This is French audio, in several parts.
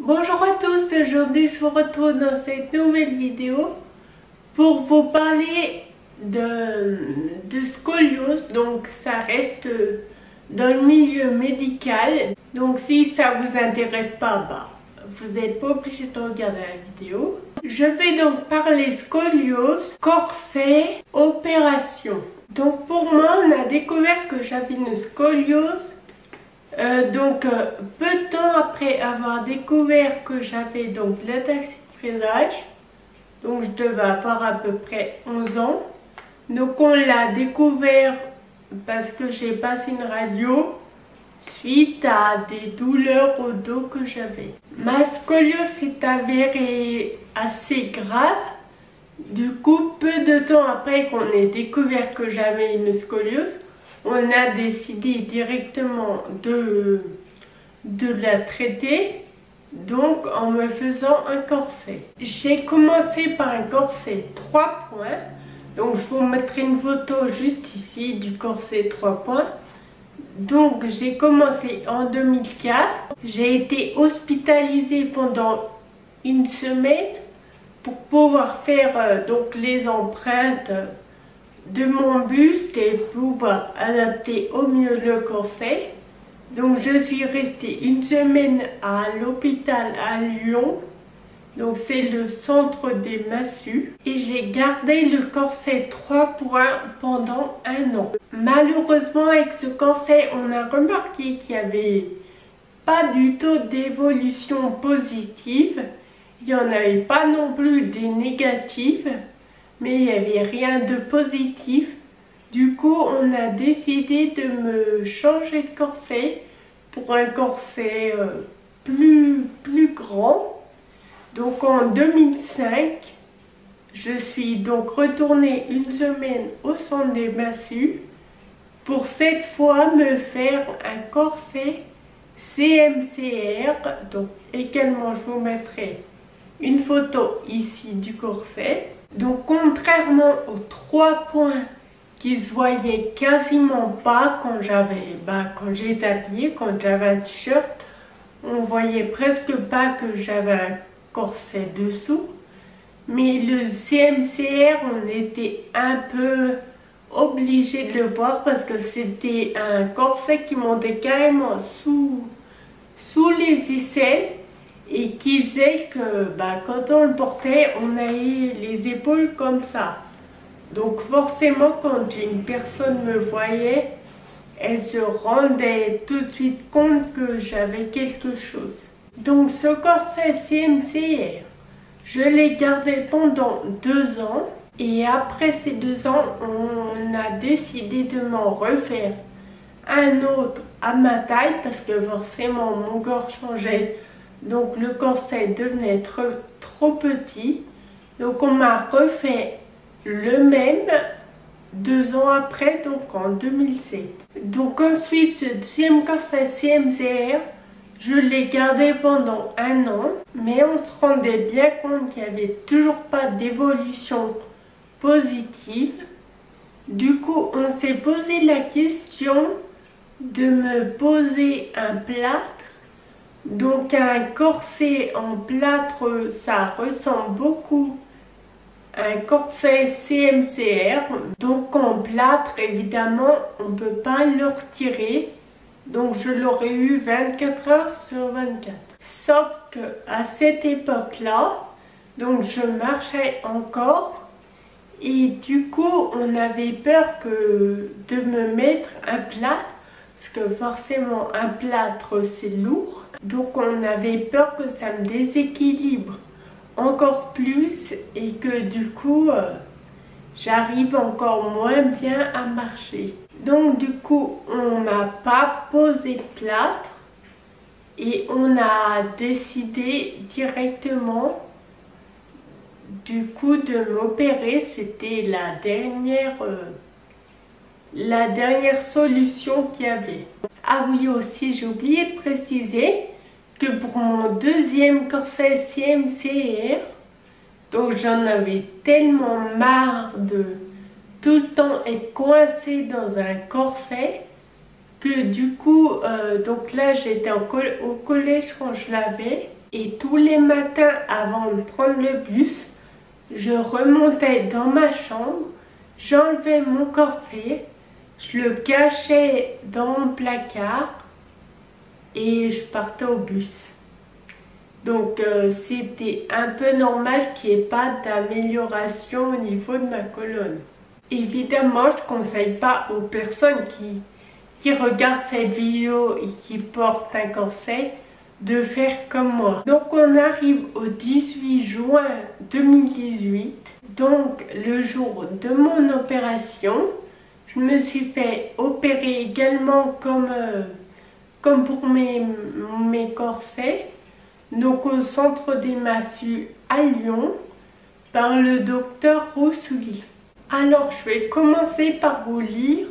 Bonjour à tous, aujourd'hui je vous retrouve dans cette nouvelle vidéo pour vous parler de scoliose. Donc ça reste dans le milieu médical, donc si ça vous intéresse pas, vous n'êtes pas obligé de regarder la vidéo. Je vais donc parler scoliose, corset, opération. Donc pour moi on a découvert que j'avais une scoliose. Peu de temps après avoir découvert que j'avais donc l'ataxie de fraisage, donc je devais avoir à peu près 11 ans. Donc on l'a découvert parce que j'ai passé une radio suite à des douleurs au dos que j'avais. Ma scoliose s'est avérée assez grave. Du coup, peu de temps après qu'on ait découvert que j'avais une scoliose, on a décidé directement de la traiter, donc en me faisant un corset. J'ai commencé par un corset 3 points, donc je vous mettrai une photo juste ici du corset 3 points. Donc j'ai commencé en 2004, j'ai été hospitalisée pendant une semaine pour pouvoir faire donc les empreintes de mon buste et pouvoir adapter au mieux le corset. Donc je suis restée une semaine à l'hôpital à Lyon, donc c'est le centre des massues, et j'ai gardé le corset 3 points pendant 1 an. Malheureusement avec ce corset on a remarqué qu'il n'y avait pas du tout d'évolution positive, il n'y en avait pas non plus des négatives, mais il n'y avait rien de positif. Du coup, on a décidé de me changer de corset pour un corset plus grand. Donc en 2005, je suis donc retournée une semaine au centre des massues pour cette fois me faire un corset CMCR. Donc également, je vous mettrai une photo ici du corset. Donc contrairement aux 3 points qui se voyaient quasiment pas quand j'étais habillée, quand j'avais un t-shirt, on voyait presque pas que j'avais un corset dessous. Mais le CMCR, on était un peu obligé de le voir parce que c'était un corset qui montait carrément sous les aisselles, et qui faisait que quand on le portait, on avait les épaules comme ça. Donc forcément, quand une personne me voyait, elle se rendait tout de suite compte que j'avais quelque chose. Donc ce corset CMCR, je l'ai gardé pendant 2 ans, et après ces 2 ans, on a décidé de m'en refaire un autre à ma taille parce que forcément mon corps changeait. Donc le corset devenait trop petit. Donc on m'a refait le même 2 ans après, donc en 2007. Donc ensuite, ce deuxième corset CMCR, je l'ai gardé pendant 1 an. Mais on se rendait bien compte qu'il n'y avait toujours pas d'évolution positive. Du coup, on s'est posé la question de me poser un plâtre. Donc un corset en plâtre, ça ressemble beaucoup à un corset CMCR. Donc en plâtre, évidemment, on ne peut pas le retirer. Donc je l'aurais eu 24 heures sur 24. Sauf que à cette époque-là, donc je marchais encore. Et du coup, on avait peur de me mettre un plâtre. Parce que forcément, un plâtre, c'est lourd. Donc on avait peur que ça me déséquilibre encore plus et que du coup j'arrive encore moins bien à marcher. Donc du coup on m'a pas posé de plâtre et on a décidé directement du coup de m'opérer. C'était la dernière solution qu'il y avait. Ah oui, aussi j'ai oublié de préciser que pour mon deuxième corset CMCR, donc j'en avais tellement marre de tout le temps être coincée dans un corset que du coup, donc là j'étais au collège quand je l'avais, Et tous les matins avant de prendre le bus, je remontais dans ma chambre, j'enlevais mon corset, je le cachais dans mon placard et je partais au bus. Donc c'était un peu normal qu'il n'y ait pas d'amélioration au niveau de ma colonne. Évidemment, je ne conseille pas aux personnes qui regardent cette vidéo et qui portent un corset de faire comme moi. Donc on arrive au 18 juin 2018, donc le jour de mon opération. Je me suis fait opérer également comme pour mes corsets, donc au centre des massues à Lyon par le docteur Roussouli. Alors je vais commencer par vous lire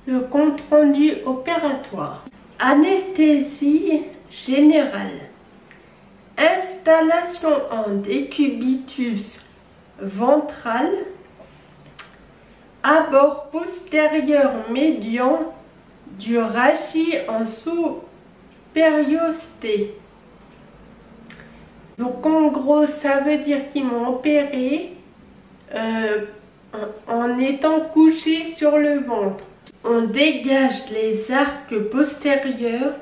le compte rendu opératoire. Anesthésie générale. Installation en décubitus ventral. Abord postérieur médian du rachis en sous-périosté. Donc en gros ça veut dire qu'ils m'ont opéré en étant couché sur le ventre. On dégage les arcs postérieurs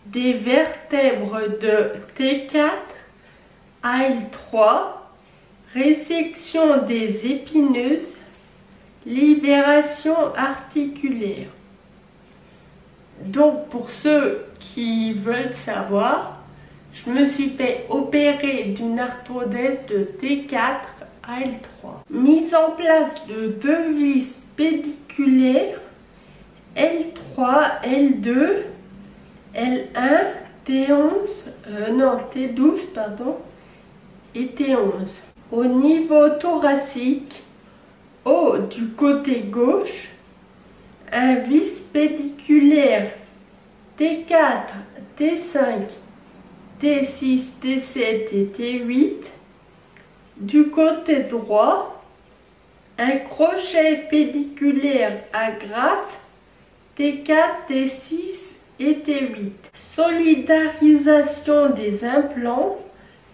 des vertèbres de T4 à L3, résection des épineuses, libération articulaire. Donc pour ceux qui veulent savoir, je me suis fait opérer d'une arthrodèse de T4 à L3. Mise en place de 2 vis pédiculaires L3, L2, L1, T11, T12 pardon, et T11. Au niveau thoracique, haut du côté gauche, un vis pédiculaire T4, T5, T6, T7 et T8. Du côté droit, un crochet pédiculaire agrafe T4, T6 et T8. Solidarisation des implants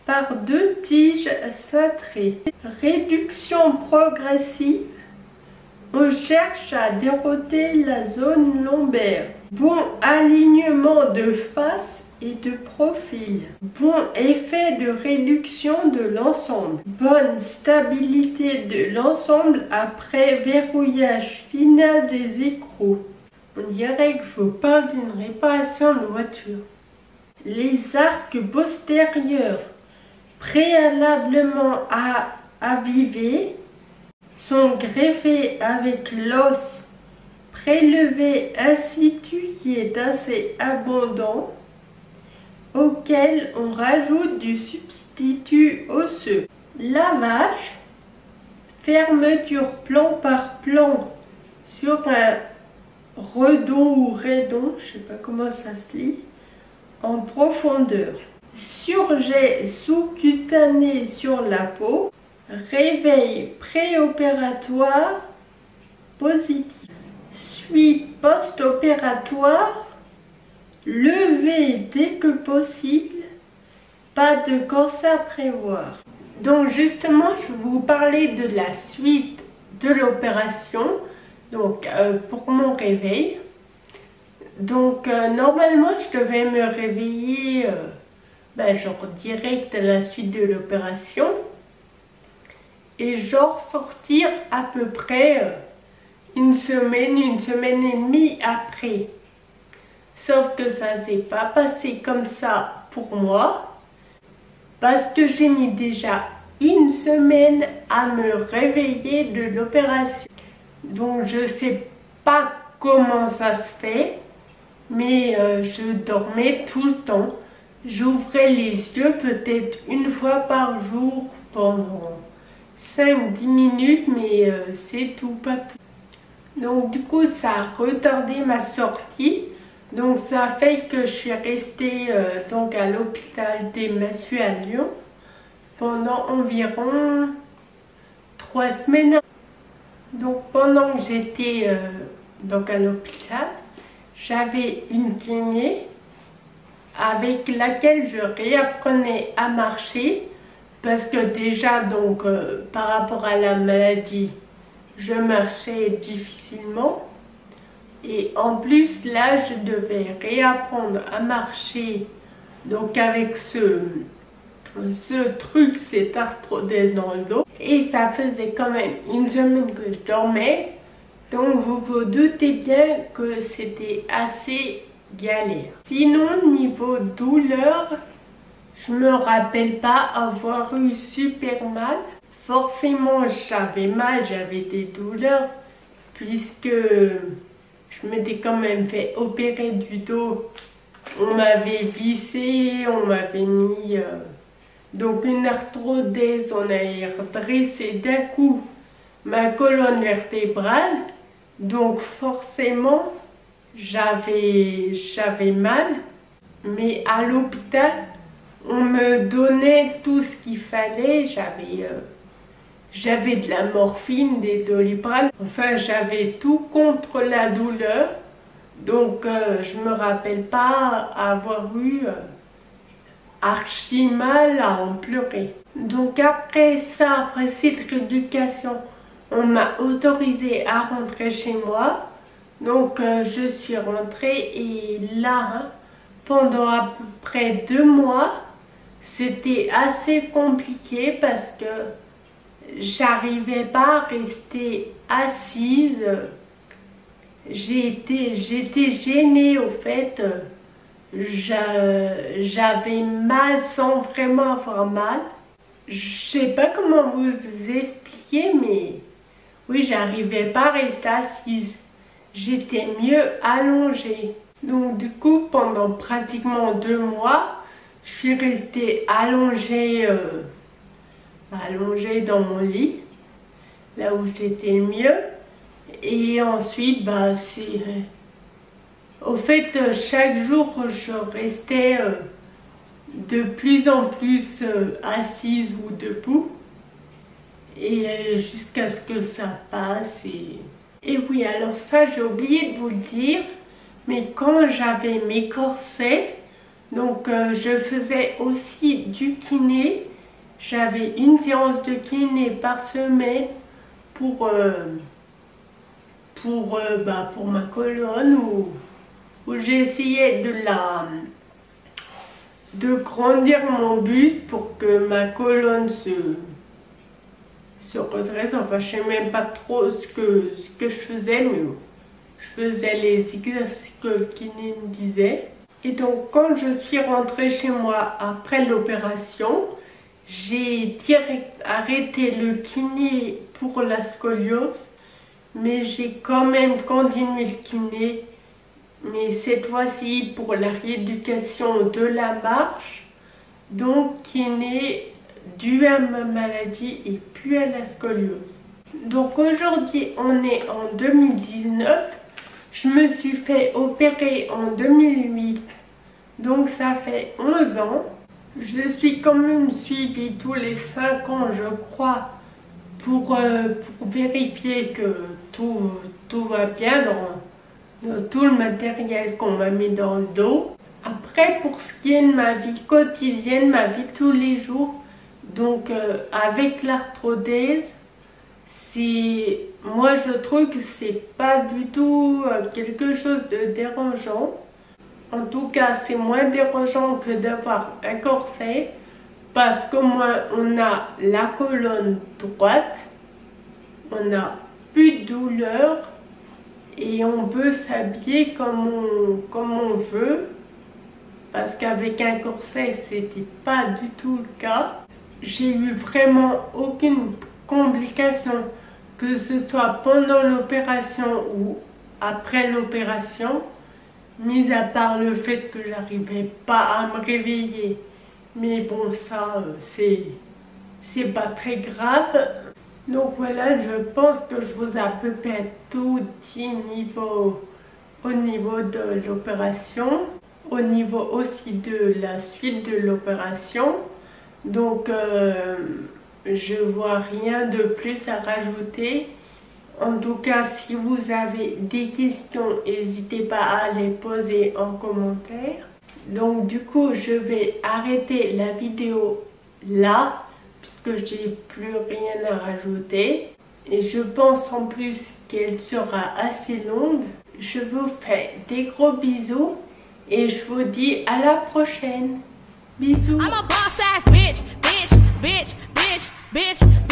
par 2 tiges cintrées. Réduction progressive. On cherche à déroter la zone lombaire. Bon alignement de face et de profil. Bon effet de réduction de l'ensemble. Bonne stabilité de l'ensemble après verrouillage final des écrous. On dirait que je vous parle d'une réparation de voiture. Les arcs postérieurs préalablement avivés sont greffés avec l'os prélevé in situ qui est assez abondant, auquel on rajoute du substitut osseux. Lavage, fermeture plan par plan sur un redon ou raidon, je ne sais pas comment ça se lit, en profondeur. Surjet sous-cutané sur la peau, réveil préopératoire positif. Suite post-opératoire, levée dès que possible, pas de corset à prévoir. Donc justement, je vais vous parler de la suite de l'opération, donc pour mon réveil. Donc normalement, je devais me réveiller genre direct à la suite de l'opération et genre sortir à peu près une semaine et demie après. Sauf que ça s'est pas passé comme ça pour moi parce que j'ai mis déjà une semaine à me réveiller de l'opération. Donc je sais pas comment ça se fait, mais je dormais tout le temps. J'ouvrais les yeux peut-être une fois par jour pendant 5-10 minutes, mais c'est tout, pas plus. Donc du coup ça a retardé ma sortie. Donc ça a fait que je suis restée donc à l'hôpital des Massues à Lyon pendant environ 3 semaines. Donc pendant que j'étais donc à l'hôpital, j'avais une kiné avec laquelle je réapprenais à marcher parce que déjà donc par rapport à la maladie, je marchais difficilement et en plus là je devais réapprendre à marcher donc avec ce truc, cette arthrodèse dans le dos, et ça faisait quand même une semaine que je dormais, donc vous vous doutez bien que c'était assez galère. Sinon niveau douleur, je me rappelle pas avoir eu super mal. Forcément j'avais mal, j'avais des douleurs puisque je m'étais quand même fait opérer du dos. On m'avait vissé, on m'avait mis donc une arthrodèse, on a dressé d'un coup ma colonne vertébrale, donc forcément j'avais mal, mais à l'hôpital on me donnait tout ce qu'il fallait, j'avais de la morphine, des Doliprane, enfin j'avais tout contre la douleur, donc je me rappelle pas avoir eu archi mal à en pleurer. Donc après ça, après cette rééducation, on m'a autorisé à rentrer chez moi. Donc je suis rentrée et là, pendant à peu près 2 mois, c'était assez compliqué parce que j'arrivais pas à rester assise. J'étais gênée au fait. J'avais mal sans vraiment avoir mal. Je sais pas comment vous expliquer, mais oui, j'arrivais pas à rester assise. J'étais mieux allongée. Donc du coup, pendant pratiquement 2 mois, je suis restée allongée, allongée dans mon lit, là où j'étais le mieux. Et ensuite, bah c'est... Au fait, chaque jour, je restais de plus en plus assise ou debout. Et jusqu'à ce que ça passe. Et oui, alors ça, j'ai oublié de vous le dire. Mais quand j'avais mes corsets, donc je faisais aussi du kiné. J'avais une séance de kiné par semaine pour ma colonne où j'essayais de grandir mon buste pour que ma colonne se redresse. Enfin, je sais même pas trop ce que je faisais, mais je faisais les exercices que le kiné me disait. Et donc, quand je suis rentrée chez moi après l'opération, j'ai direct arrêté le kiné pour la scoliose, mais j'ai quand même continué le kiné. Mais cette fois-ci pour la rééducation de la marche, donc kiné dû à ma maladie et puis à la scoliose. Donc aujourd'hui on est en 2019, je me suis fait opérer en 2008, donc ça fait 11 ans. Je suis quand même suivie tous les 5 ans je crois pour vérifier que tout va bien dans tout le matériel qu'on m'a mis dans le dos. Après, pour ce qui est de ma vie quotidienne, ma vie tous les jours, donc avec l'arthrodèse, moi je trouve que c'est pas du tout quelque chose de dérangeant. En tout cas, c'est moins dérangeant que d'avoir un corset parce qu'au moins on a la colonne droite, on n'a plus de douleur. Et on peut s'habiller comme on veut, parce qu'avec un corset c'était pas du tout le cas. J'ai eu vraiment aucune complication, que ce soit pendant l'opération ou après l'opération, mis à part le fait que j'arrivais pas à me réveiller. Mais bon, ça c'est pas très grave. Donc voilà, je pense que je vous ai à peu près tout dit au niveau de l'opération, au niveau aussi de la suite de l'opération. Donc je vois rien de plus à rajouter. En tout cas, si vous avez des questions, n'hésitez pas à les poser en commentaire. Donc du coup, je vais arrêter la vidéo là, puisque j'ai plus rien à rajouter. Et je pense en plus qu'elle sera assez longue. Je vous fais des gros bisous et je vous dis à la prochaine. Bisous. I'm a boss ass bitch, bitch, bitch, bitch, bitch.